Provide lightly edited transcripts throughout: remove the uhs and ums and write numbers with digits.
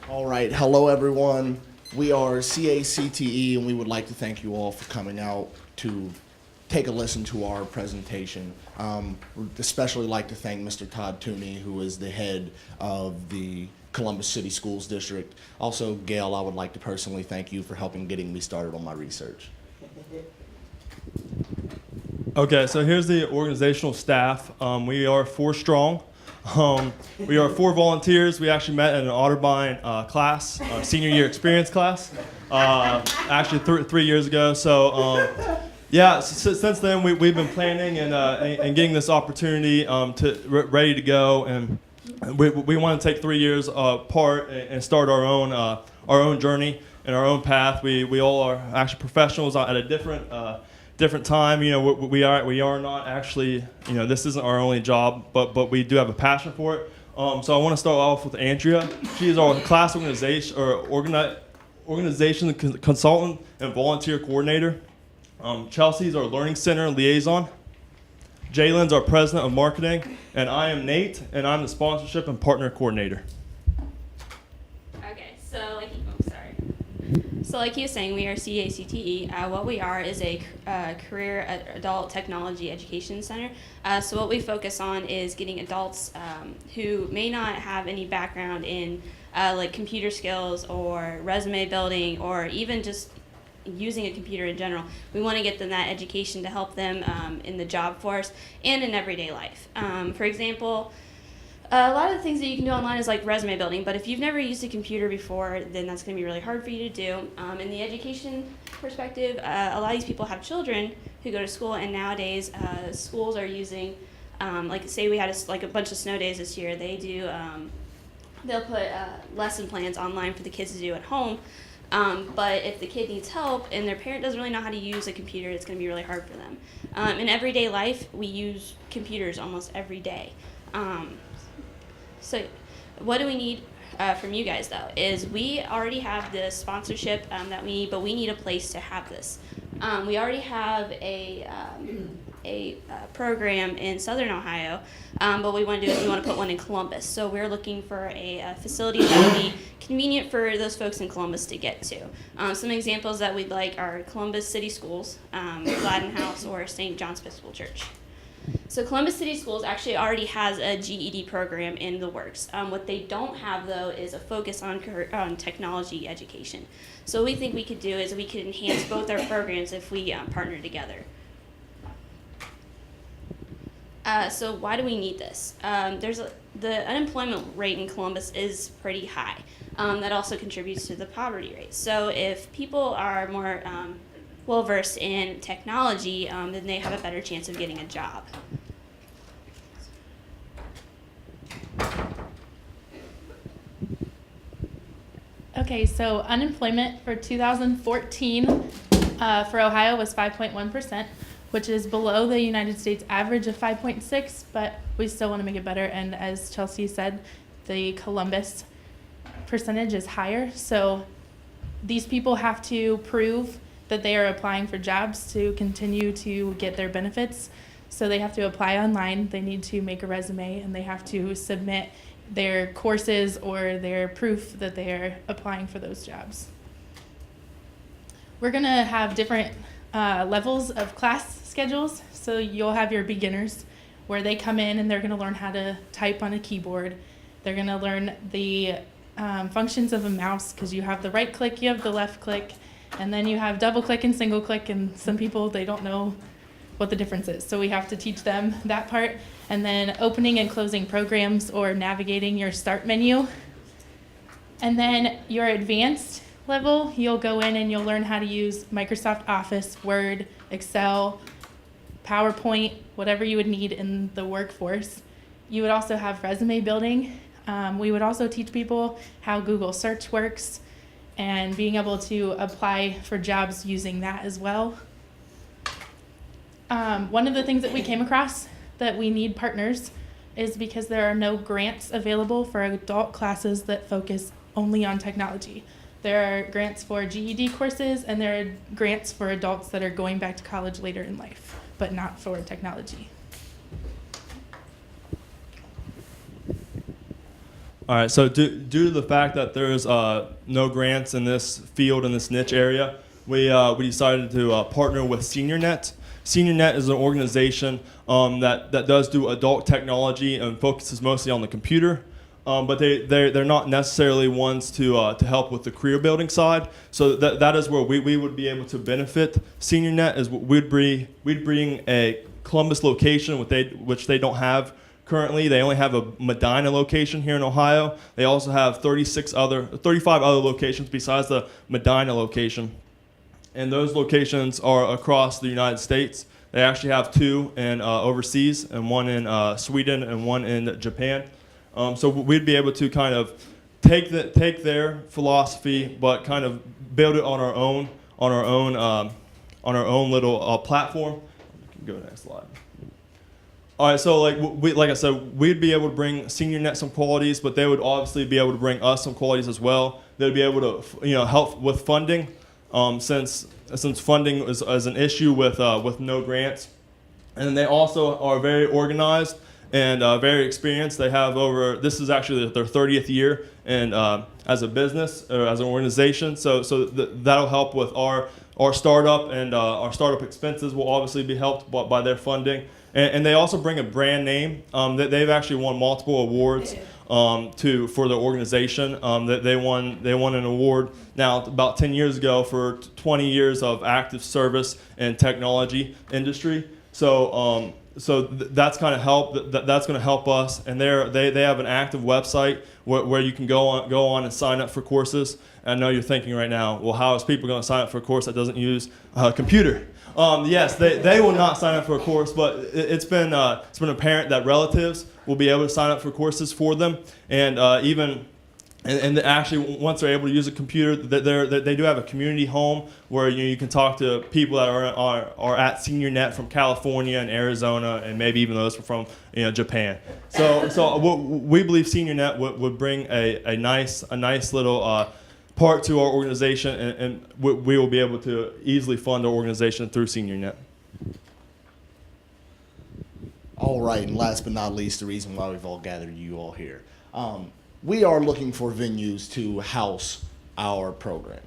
All right, hello everyone. We are CACTE and we would like to thank you all for coming out to take a listen to our presentation. We'd especially like to thank Mr. Todd Tooney, who is the head of the Columbus City Schools District. Also, Gail, I would like to personally thank you for helping getting me started on my research. Okay, so here's the organizational staff. We are 4 strong. We are 4 volunteers. We actually met in an Otterbein class, senior year experience class, actually 3 years ago. So yeah, since then we've been planning and getting this opportunity ready to go, and we want to take 3 years apart and start our own journey and our own path. We all are actually professionals at a different time. You know, we are not actually, you know, this isn't our only job, but we do have a passion for it. So I want to start off with Andrea. She is our class organization consultant and volunteer coordinator. Chelsea's our learning center liaison. Jalen's our president of marketing, and I am Nate, and I'm the sponsorship and partner coordinator. Okay, so like he was saying, we are CACTE. What we are is a career adult technology education center. So what we focus on is getting adults who may not have any background in like computer skills or resume building or even just using a computer in general. We want to get them that education to help them in the job force and in everyday life. For example, a lot of the things that you can do online is like resume building, but if you've never used a computer before, then that's going to be really hard for you to do. In the education perspective, a lot of these people have children who go to school, and nowadays schools are using, like say we had a bunch of snow days this year, they'll put lesson plans online for the kids to do at home. But if the kid needs help and their parent doesn't really know how to use a computer, it's going to be really hard for them. In everyday life, we use computers almost every day. So what do we need from you guys, though, is we already have the sponsorship that we need, but we need a place to have this. We already have a program in Southern Ohio, but what we want to do is we want to put one in Columbus. So we're looking for a facility that would be convenient for those folks in Columbus to get to. Some examples that we'd like are Columbus City Schools, Gladden House, or St. John's Episcopal Church. So Columbus City Schools actually already has a GED program in the works. What they don't have, though, is a focus on technology education. So what we think we could do is we could enhance both our programs if we partner together. So why do we need this? The unemployment rate in Columbus is pretty high. That also contributes to the poverty rate. So if people are more well-versed in technology, then they have a better chance of getting a job. Okay, so unemployment for 2014 for Ohio was 5.1%, which is below the United States average of 5.6, but we still want to make it better. And as Chelsea said, the Columbus percentage is higher. So these people have to prove that they are applying for jobs to continue to get their benefits. So they have to apply online, they need to make a resume, and they have to submit their courses or their proof that they are applying for those jobs. We're gonna have different levels of class schedules. So you'll have your beginners where they come in and they're gonna learn how to type on a keyboard. They're gonna learn the functions of a mouse, because you have the right click, you have the left click, and then you have double click and single click, and some people, they don't know what the difference is. So we have to teach them that part. And then opening and closing programs or navigating your start menu. And then your advanced level, you'll go in and you'll learn how to use Microsoft Office, Word, Excel, PowerPoint, whatever you would need in the workforce. You would also have resume building. We would also teach people how Google search works and being able to apply for jobs using that as well. One of the things that we came across that we need partners is because there are no grants available for adult classes that focus only on technology. There are grants for GED courses, and there are grants for adults that are going back to college later in life, but not for technology. All right, so due to the fact that there's no grants in this field, in this niche area, we decided to partner with SeniorNet. SeniorNet is an organization that does do adult technology and focuses mostly on the computer. But they're not necessarily ones to help with the career building side. So that is where we would be able to benefit SeniorNet, is we'd bring a Columbus location, which they don't have currently. They only have a Medina location here in Ohio. They also have 35 other locations besides the Medina location. And those locations are across the United States. They actually have 2 in overseas, and 1 in Sweden and 1 in Japan. So we'd be able to kind of take their philosophy, but kind of build it on our own little platform. You can go to the next slide. All right, so like I said, we'd be able to bring SeniorNet some qualities, but they would obviously be able to bring us some qualities as well. They'd be able to help with funding, since funding is an issue with no grants, and they also are very organized and very experienced. They have this is actually their 30th year and as a business or as an organization. So that'll help with our startup, and our startup expenses will obviously be helped by their funding. And they also bring a brand name. They've actually won multiple awards for the organization. They won an award now about 10 years ago for 20 years of active service in technology industry. So that's kind of that's going to help us. And they have an active website where you can go on and sign up for courses. And I know you're thinking right now, well, how is people going to sign up for a course that doesn't use a computer? Yes, they will not sign up for a course, but it's been apparent that relatives will be able to sign up for courses for them, and actually once they're able to use a computer, they do have a community home where you can talk to people that are at SeniorNet from California and Arizona, and maybe even those from Japan. So we believe SeniorNet would bring a nice little part to our organization, and we will be able to easily fund our organization through SeniorNet. All right, and last but not least, the reason why we've all gathered you all here. We are looking for venues to house our program.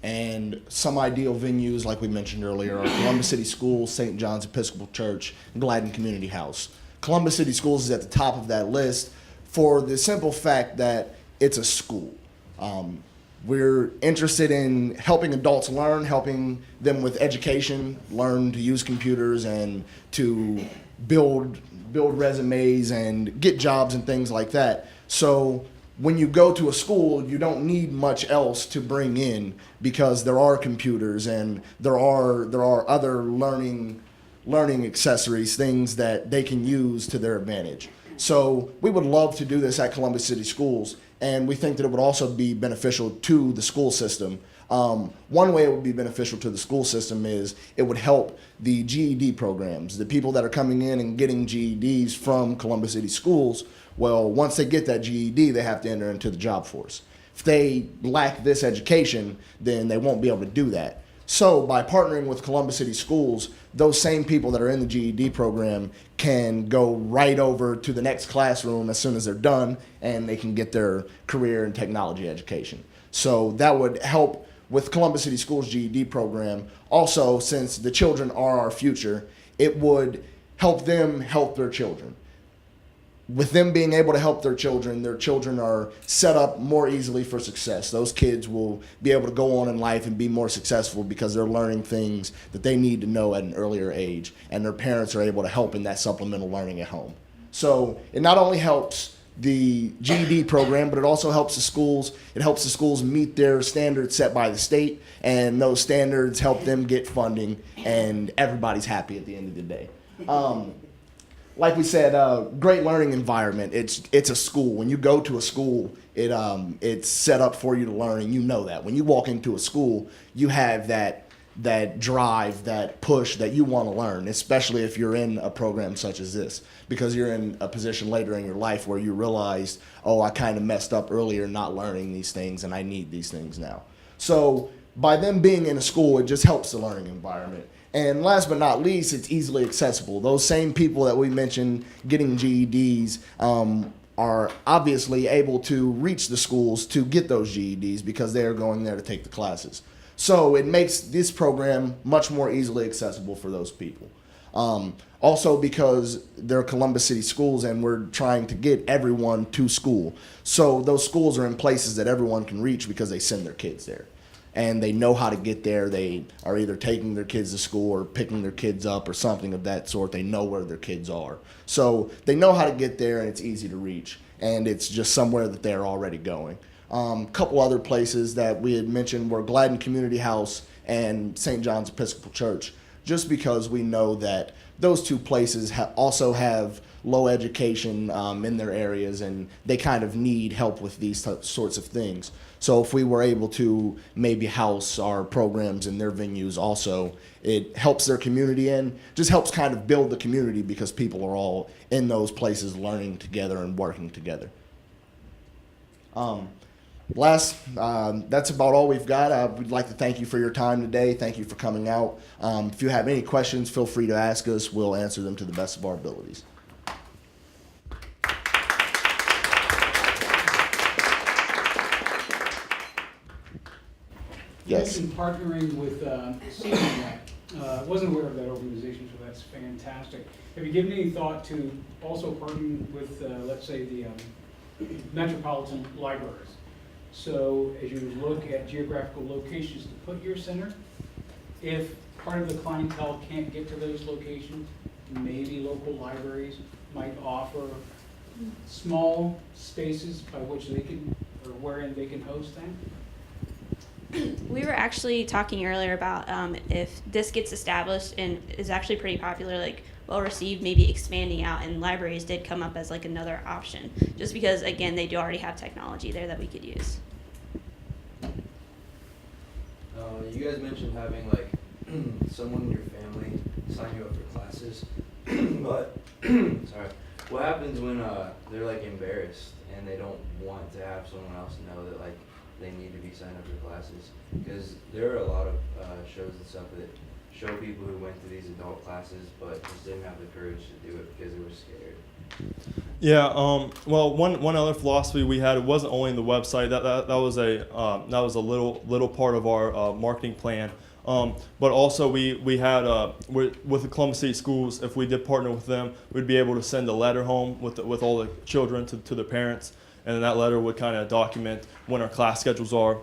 And some ideal venues, like we mentioned earlier, are Columbus City Schools, St. John's Episcopal Church, and Gladden Community House. Columbus City Schools is at the top of that list for the simple fact that it's a school. We're interested in helping adults learn, helping them with education, learn to use computers and to build resumes and get jobs and things like that. So when you go to a school, you don't need much else to bring in, because there are computers and there are other learning accessories, things that they can use to their advantage. So we would love to do this at Columbus City Schools, and we think that it would also be beneficial to the school system. One way it would be beneficial to the school system is it would help the GED programs, the people that are coming in and getting GEDs from Columbus City Schools. Well, once they get that GED, they have to enter into the job force. If they lack this education, then they won't be able to do that. So by partnering with Columbus City Schools, those same people that are in the GED program can go right over to the next classroom as soon as they're done, and they can get their career and technology education. So that would help with Columbus City Schools GED program. Also, since the children are our future, it would help them help their children. With them being able to help their children are set up more easily for success. Those kids will be able to go on in life and be more successful because they're learning things that they need to know at an earlier age, and their parents are able to help in that supplemental learning at home. So it not only helps the GED program, but it also helps the schools. It helps the schools meet their standards set by the state, and those standards help them get funding, and everybody's happy at the end of the day. Like we said, great learning environment. It's a school. When you go to a school, it's set up for you to learn, and you know that. When you walk into a school, you have that drive, that push that you want to learn, especially if you're in a program such as this, because you're in a position later in your life where you realize, oh, I kind of messed up earlier not learning these things, and I need these things now. So by them being in a school, it just helps the learning environment. And last but not least, it's easily accessible. Those same people that we mentioned getting GEDs, are obviously able to reach the schools to get those GEDs because they are going there to take the classes. So it makes this program much more easily accessible for those people. Also because they're Columbus City schools and we're trying to get everyone to school. So those schools are in places that everyone can reach because they send their kids there. And they know how to get there. They are either taking their kids to school or picking their kids up or something of that sort. They know where their kids are. So they know how to get there and it's easy to reach. And it's just somewhere that they're already going. Couple other places that we had mentioned were Gladden Community House and St. John's Episcopal Church, just because we know that those two places also have low education in their areas and they kind of need help with these sorts of things. So if we were able to maybe house our programs in their venues also, it helps their community and just helps kind of build the community because people are all in those places learning together and working together. That's about all we've got. We'd like to thank you for your time today. Thank you for coming out. If you have any questions, feel free to ask us. We'll answer them to the best of our abilities. Yes. You mentioned partnering with SeniorNet. I wasn't aware of that organization, so that's fantastic. Have you given any thought to also partnering with, let's say, the metropolitan libraries? So as you look at geographical locations to put your center, if part of the clientele can't get to those locations, maybe local libraries might offer small spaces by which they can, or wherein they can host them. We were actually talking earlier about if this gets established and is actually pretty popular, like well received, maybe expanding out, and libraries did come up as like another option, just because again they do already have technology there that we could use. You guys mentioned having like someone in your family sign you up for classes, but sorry, what happens when they're like embarrassed and they don't want to have someone else know that like they need to be signed up for classes? Because there are a lot of shows and stuff that show people who went to these adult classes but just didn't have the courage to do it because they were scared. Yeah. Well, one other philosophy we had, it wasn't only in the website. That was a little part of our marketing plan. But also we had with the Columbus City Schools, if we did partner with them, we'd be able to send a letter home with all the children to their parents, and then that letter would kind of document when our class schedules are,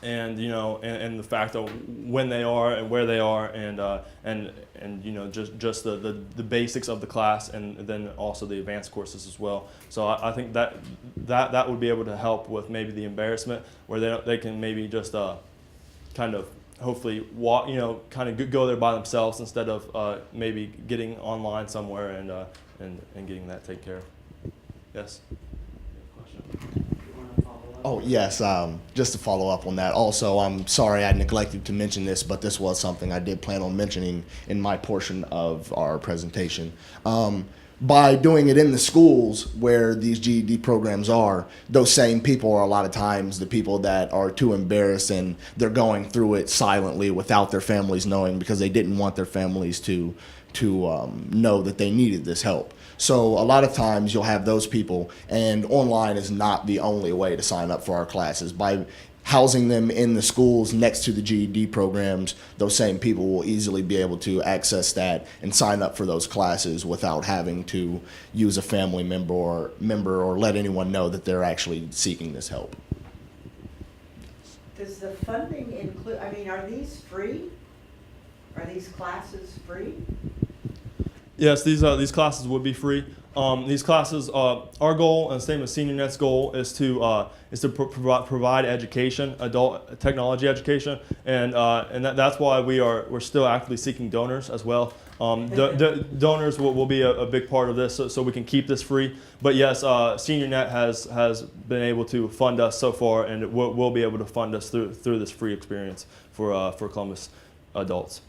and and the fact of when they are and where they are, and just the basics of the class, and then also the advanced courses as well. So I think that would be able to help with maybe the embarrassment, where they can maybe just kind of hopefully walk, kind of go there by themselves instead of maybe getting online somewhere and getting that taken care of. Yes. Oh, yes, just to follow up on that. Also, I'm sorry I neglected to mention this, but this was something I did plan on mentioning in my portion of our presentation. By doing it in the schools where these GED programs are, those same people are a lot of times the people that are too embarrassed and they're going through it silently without their families knowing because they didn't want their families to know that they needed this help. So a lot of times you'll have those people, and online is not the only way to sign up for our classes. By housing them in the schools next to the GED programs, those same people will easily be able to access that and sign up for those classes without having to use a family member or let anyone know that they're actually seeking this help. Does the funding include, are these free? Are these classes free? Yes, these classes would be free. These classes, our goal, and same as SeniorNet's goal, is to provide education, adult technology education, and that's why we're still actively seeking donors as well. Donors will be a big part of this, so we can keep this free. But yes, SeniorNet has been able to fund us so far, and will be able to fund us through this free experience for Columbus adults.